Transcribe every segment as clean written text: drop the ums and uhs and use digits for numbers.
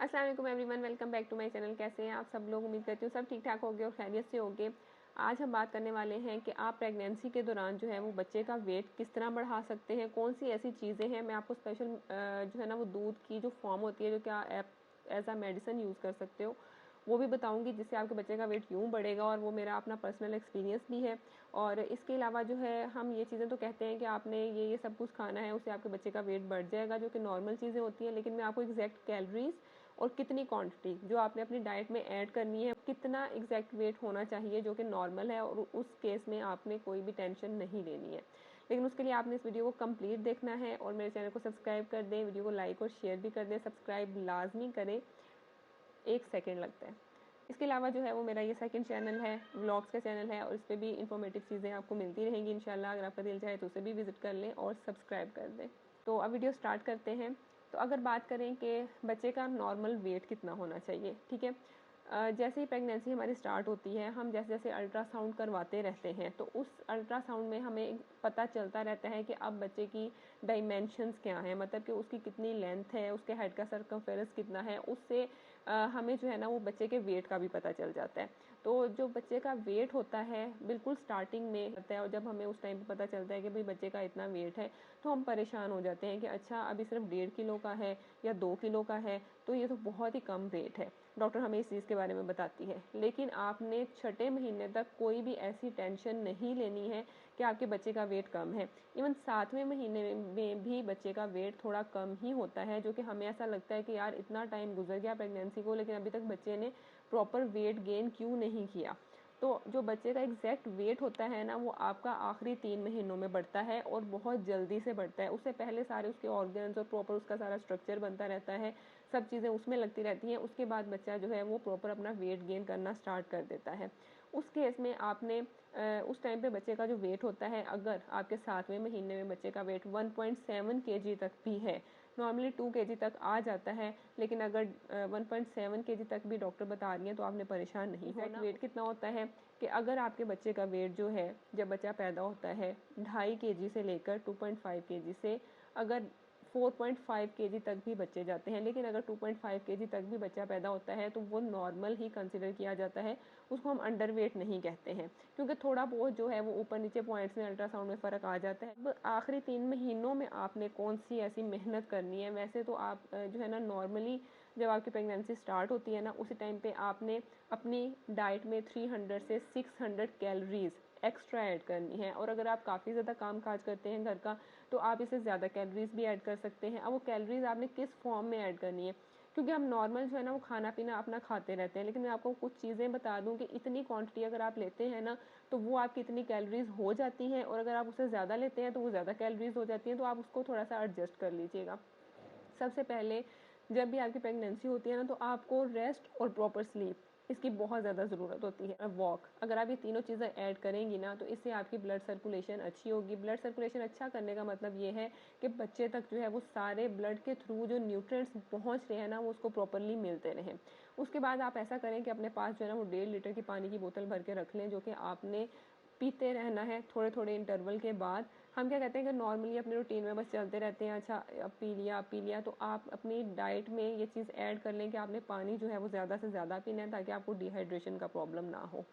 अस्सलाम वालेकुम everyone, welcome back to my channel. कैसे हैं आप सब लोग? उम्मीद करती हूँ सब ठीक ठाक होंगे और खैरियत से होंगे। आज हम बात करने वाले हैं कि आप प्रेगनेंसी के दौरान जो है वो बच्चे का वेट किस तरह बढ़ा सकते हैं, कौन सी ऐसी चीज़ें हैं। मैं आपको स्पेशल जो है ना वो दूध की जो फॉर्म होती है जो क्या आप एज आ मेडिसिन यूज़ कर सकते हो वो भी बताऊंगी, जिससे आपके बच्चे का वेट यूँ बढ़ेगा। और वो मेरा अपना पर्सनल एक्सपीरियंस भी है। और इसके अलावा जो है हम ये चीज़ें तो कहते हैं कि आपने ये सब कुछ खाना है, उससे आपके बच्चे का वेट बढ़ जाएगा, जो कि नॉर्मल चीज़ें होती हैं। लेकिन मैं आपको एग्जैक्ट कैलोरीज और कितनी क्वांटिटी जो आपने अपनी डाइट में ऐड करनी है, कितना एग्जैक्ट वेट होना चाहिए जो कि नॉर्मल है, और उस केस में आपने कोई भी टेंशन नहीं लेनी है। लेकिन उसके लिए आपने इस वीडियो को कंप्लीट देखना है और मेरे चैनल को सब्सक्राइब कर दें, वीडियो को लाइक और शेयर भी कर दें। सब्सक्राइब लाजमी करें, 1 सेकेंड लगता है। इसके अलावा जो है वो मेरा ये सेकंड चैनल है, व्लॉग्स का चैनल है, और इस पर भी इंफॉर्मेटिव चीज़ें आपको मिलती रहेंगी इंशाल्लाह। अगर आपका दिल चाहे तो उसे भी विजिट कर लें और सब्सक्राइब कर दें। तो अब वीडियो स्टार्ट करते हैं। तो अगर बात करें कि बच्चे का नॉर्मल वेट कितना होना चाहिए, ठीक है। जैसे ही प्रेगनेंसी हमारी स्टार्ट होती है, हम जैसे जैसे अल्ट्रासाउंड करवाते रहते हैं, तो उस अल्ट्रासाउंड में हमें पता चलता रहता है कि अब बच्चे की डायमेंशंस क्या हैं, मतलब कि उसकी कितनी लेंथ है, उसके हेड का सर्कमफेरेंस कितना है। उससे हमें जो है ना वो बच्चे के वेट का भी पता चल जाता है। तो जो बच्चे का वेट होता है बिल्कुल स्टार्टिंग में होता है, और जब हमें उस टाइम पे पता चलता है कि भाई बच्चे का इतना वेट है, तो हम परेशान हो जाते हैं कि अच्छा अभी सिर्फ 1.5 किलो का है या 2 किलो का है, तो ये तो बहुत ही कम वेट है। डॉक्टर हमें इस चीज़ के बारे में बताती है। लेकिन आपने छठे महीने तक कोई भी ऐसी टेंशन नहीं लेनी है कि आपके बच्चे का वेट कम है। इवन 7वें महीने में भी बच्चे का वेट थोड़ा कम ही होता है, जो कि हमें ऐसा लगता है कि यार इतना टाइम गुजर गया प्रेगनेंसी को, लेकिन अभी तक बच्चे ने प्रॉपर वेट गेन क्यों नहीं किया। तो जो बच्चे का एग्जैक्ट वेट होता है ना, वो आपका आखिरी 3 महीनों में बढ़ता है और बहुत जल्दी से बढ़ता है। उससे पहले सारे उसके ऑर्गन्स और प्रॉपर उसका सारा स्ट्रक्चर बनता रहता है, सब चीज़ें उसमें लगती रहती हैं। उसके बाद बच्चा जो है वो प्रॉपर अपना वेट गेन करना स्टार्ट कर देता है। उस केस में आपने उस टाइम पे बच्चे का जो वेट होता है, अगर आपके 7वें महीने में बच्चे का वेट 1.7 kg तक भी है, नॉर्मली 2 kg तक आ जाता है, लेकिन अगर 1.7 kg तक भी डॉक्टर बता रही हैं तो आपने परेशान नहीं होना। वेट कितना होता है कि अगर आपके बच्चे का वेट जो है जब बच्चा पैदा होता है 2.5 kg से लेकर 2.5 kg से अगर 4.5 kg तक भी बच्चे जाते हैं, लेकिन अगर 2.5 kg तक भी बच्चा पैदा होता है तो वो नॉर्मल ही कंसिडर किया जाता है। उसको हम अंडर वेट नहीं कहते हैं, क्योंकि थोड़ा बहुत जो है वो ऊपर नीचे पॉइंट्स में अल्ट्रासाउंड में फ़र्क आ जाता है। अब आखिरी 3 महीनों में आपने कौन सी ऐसी मेहनत करनी है। वैसे तो आप जो है ना नॉर्मली जब आपकी प्रेगनेंसी स्टार्ट होती है ना, उसी टाइम पे आपने अपनी डाइट में 300 से 600 कैलोरीज एक्स्ट्रा ऐड करनी है। और अगर आप काफ़ी ज़्यादा काम काज करते हैं घर का, तो आप इसे ज़्यादा कैलोरीज भी ऐड कर सकते हैं। अब वो कैलोरीज आपने किस फॉर्म में ऐड करनी है, क्योंकि हम नॉर्मल जो है ना वो खाना पीना अपना खाते रहते हैं, लेकिन मैं आपको कुछ चीज़ें बता दूं कि इतनी क्वांटिटी अगर आप लेते हैं ना तो वो आपकी इतनी कैलोरीज हो जाती हैं, और अगर आप उससे ज़्यादा लेते हैं तो वो ज़्यादा कैलोरीज हो जाती हैं। तो आप उसको थोड़ा सा एडजस्ट कर लीजिएगा। सबसे पहले जब भी आपकी प्रेगनेंसी होती है ना, तो आपको रेस्ट और प्रॉपर स्लीप इसकी बहुत ज़्यादा ज़रूरत होती है। वॉक, अगर आप ये तीनों चीज़ें ऐड करेंगी ना तो इससे आपकी ब्लड सर्कुलेशन अच्छी होगी। ब्लड सर्कुलेशन अच्छा करने का मतलब ये है कि बच्चे तक जो है वो सारे ब्लड के थ्रू जो न्यूट्रिएंट्स पहुंच रहे हैं ना वो उसको प्रॉपरली मिलते रहें। उसके बाद आप ऐसा करें कि अपने पास जो है ना वो 1.5 लीटर की पानी की बोतल भर के रख लें, जो कि आपने पीते रहना है थोड़े थोड़े इंटरवल के बाद। हम क्या कहते हैं कि नॉर्मली अपने रूटीन में बस चलते रहते हैं, अच्छा अब पी लिया। तो आप अपनी डाइट में ये चीज़ ऐड कर लें कि आपने पानी जो है वो ज़्यादा से ज़्यादा पीना है, ताकि आपको डिहाइड्रेशन का प्रॉब्लम ना हो।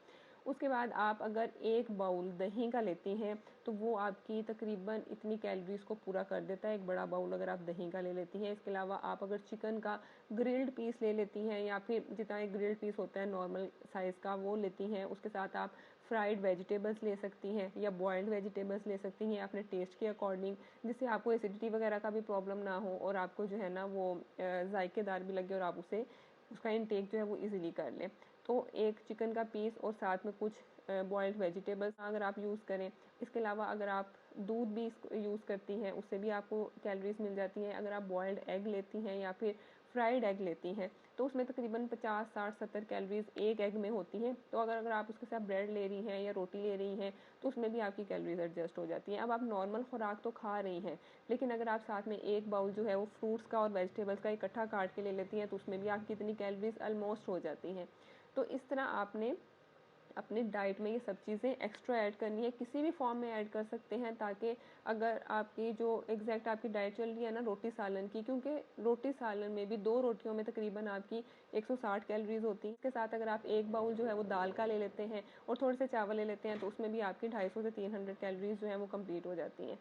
उसके बाद आप अगर 1 बाउल दही का लेती हैं तो वो आपकी तकरीबन इतनी कैलोरीज को पूरा कर देता है, एक बड़ा बाउल अगर आप दही का ले लेती हैं। इसके अलावा आप अगर चिकन का ग्रिल्ड पीस ले लेती हैं, या फिर जितना एक ग्रिल्ड पीस होता है नॉर्मल साइज़ का वो लेती हैं, उसके साथ आप फ्राइड वेजिटेबल्स ले सकती हैं या बॉइल्ड वेजिटेबल्स ले सकती हैं अपने टेस्ट के अकॉर्डिंग, जिससे आपको एसिडिटी वगैरह का भी प्रॉब्लम ना हो और आपको जो है ना वो जायकेदार भी लगे और आप उसे उसका इनटेक जो है वो इजीली कर लें। तो एक चिकन का पीस और साथ में कुछ बॉइल्ड वेजिटेबल्स अगर आप यूज़ करें। इसके अलावा अगर आप दूध भी यूज़ करती हैं उससे भी आपको कैलोरीज मिल जाती हैं। अगर आप बॉइल्ड एग लेती हैं या फिर फ्राइड एग लेती हैं तो उसमें तकरीबन 50, 60, 70 कैलोरीज एक एग में होती हैं। तो अगर आप उसके साथ ब्रेड ले रही हैं या रोटी ले रही हैं तो उसमें भी आपकी कैलोरीज एडजस्ट हो जाती हैं। अब आप नॉर्मल खुराक तो खा रही हैं, लेकिन अगर आप साथ में एक बाउल जो है वो फ्रूट्स का और वेजिटेबल्स का इकट्ठा काट के ले लेती हैं तो उसमें भी आपकी इतनी कैलोरीज ऑलमोस्ट हो जाती हैं। तो इस तरह आपने अपनी डाइट में ये सब चीज़ें एक्स्ट्रा ऐड करनी है, किसी भी फॉर्म में ऐड कर सकते हैं, ताकि अगर आपकी जो एग्जैक्ट आपकी डाइट चल रही है ना रोटी सालन की, क्योंकि रोटी सालन में भी 2 रोटियों में तकरीबन आपकी 160 कैलोरीज होती है। इसके साथ अगर आप एक बाउल जो है वो दाल का ले लेते हैं और थोड़े से चावल ले लेते हैं तो उसमें भी आपकी 250 से 300 कैलोरीज जो है वो कंप्लीट हो जाती हैं।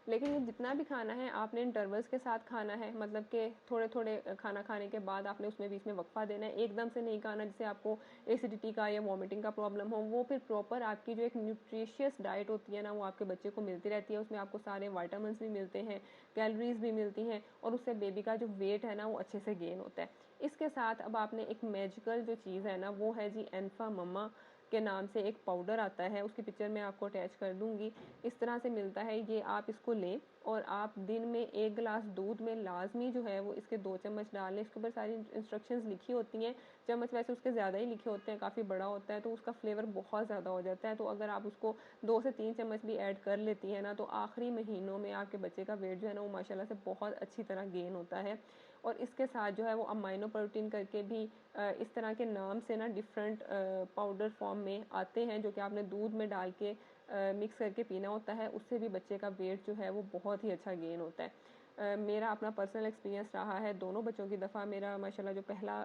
लेकिन ये जितना भी खाना है आपने इंटरवल्स के साथ खाना है, मतलब कि थोड़े थोड़े खाना खाने के बाद आपने उसमें बीच में वक्फा देना है, एकदम से नहीं खाना जिससे आपको एसिडिटी का या वॉमिटिंग का प्रॉब्लम हो। वो फिर प्रॉपर आपकी जो एक न्यूट्रिशियस डाइट होती है ना वो आपके बच्चे को मिलती रहती है, उसमें आपको सारे वाइटामिन भी मिलते हैं, कैलोरीज भी मिलती हैं और उससे बेबी का जो वेट है ना वो अच्छे से गेन होता है। इसके साथ अब आपने एक मैजिकल जो चीज़ है ना वो है जी एनफा मम्मा के नाम से एक पाउडर आता है, उसकी पिक्चर मैं आपको अटैच कर दूंगी। इस तरह से मिलता है ये, आप इसको लें और आप दिन में 1 गिलास दूध में लाजमी जो है वो इसके 2 चम्मच डाल लें। इसके ऊपर सारी इंस्ट्रक्शंस लिखी होती हैं, चम्मच वैसे उसके ज़्यादा ही लिखे होते हैं, काफ़ी बड़ा होता है तो उसका फ्लेवर बहुत ज़्यादा हो जाता है। तो अगर आप उसको 2 से 3 चम्मच भी ऐड कर लेती हैं ना तो आखिरी महीनों में आपके बच्चे का वेट जो है ना वो माशाल्लाह से बहुत अच्छी तरह गेन होता है। और इसके साथ जो है वो अमाइनो प्रोटीन करके भी इस तरह के नाम से ना डिफरेंट पाउडर फॉर्म में आते हैं, जो कि आपने दूध में डाल के मिक्स करके पीना होता है। उससे भी बच्चे का वेट जो है वो बहुत ही अच्छा गेन होता है। मेरा अपना पर्सनल एक्सपीरियंस रहा है दोनों बच्चों की दफ़ा। मेरा माशाल्लाह जो पहला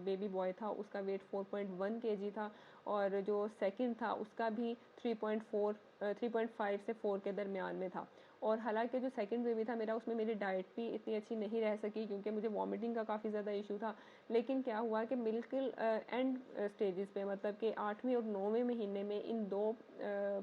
बेबी बॉय था उसका वेट 4.1 kg था और जो सेकंड था उसका भी 3.5 से 4 के दरमियान में था। और हालांकि जो सेकंड बेबी था मेरा उसमें मेरी डाइट भी इतनी अच्छी नहीं रह सकी क्योंकि मुझे वॉमिटिंग का काफ़ी ज़्यादा इशू था। लेकिन क्या हुआ कि बिल्कुल एंड स्टेजेस पे, मतलब कि 8वें और 9वें महीने में इन 2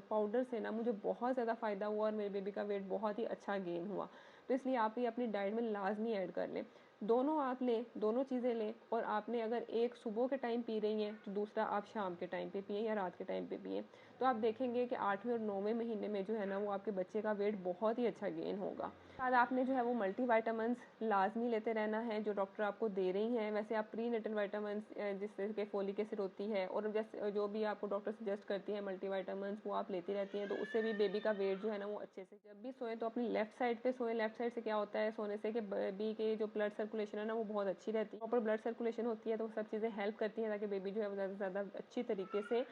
पाउडर से ना मुझे बहुत ज़्यादा फ़ायदा हुआ और मेरे बेबी का वेट बहुत ही अच्छा गेन हुआ। तो इसलिए आप ये अपनी डाइट में लाजमी ऐड कर लें। दोनों आप लें, दोनों चीज़ें लें। और आपने अगर एक सुबह के टाइम पी रही हैं तो दूसरा आप शाम के टाइम पे पिए या रात के टाइम पे पिए, तो आप देखेंगे कि 8वें और 9वें महीने में जो है ना वो आपके बच्चे का वेट बहुत ही अच्छा गेन होगा। बाद आपने जो है वो मल्टी वाइटामिन लाजमी लेते रहना है जो डॉक्टर आपको दे रही हैं। वैसे आप प्री नेटल वाइटामिन जिससे कि फोलिक एसिड होती है और जैसे जो भी आपको डॉक्टर सजेस्ट करती है मल्टी वाइटामिन वो आप लेती रहती हैं, तो उससे भी बेबी का वेट जो है ना वो अच्छे से। जब भी सोए तो अपनी लेफ्ट साइड पे सोए। लेफ्ट साइड से क्या होता है सोने से कि बेबी के जो ब्लड सर्कुलेशन है ना वो बहुत अच्छी रहती है, प्रॉपर ब्लड सर्कुलेशन होती है, तो सब चीज़ें हेल्प करती हैं ताकि बेबी जो है वो ज़्यादा से ज़्यादा अच्छी तरीके से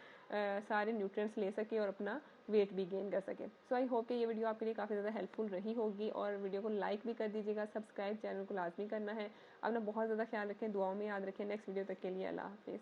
सारे न्यूट्रिएंट्स ले सके और अपना वेट भी गेन कर सके। सो आई होप कि ये वीडियो आपके लिए काफ़ी ज़्यादा हेल्पफुल रही होगी और वीडियो को लाइक भी कर दीजिएगा, सब्सक्राइब चैनल को लाजमी करना है। अपना बहुत ज़्यादा ख्याल रखें, दुआओं में याद रखें। नेक्स्ट वीडियो तक के लिए अल्लाह हाफिज़।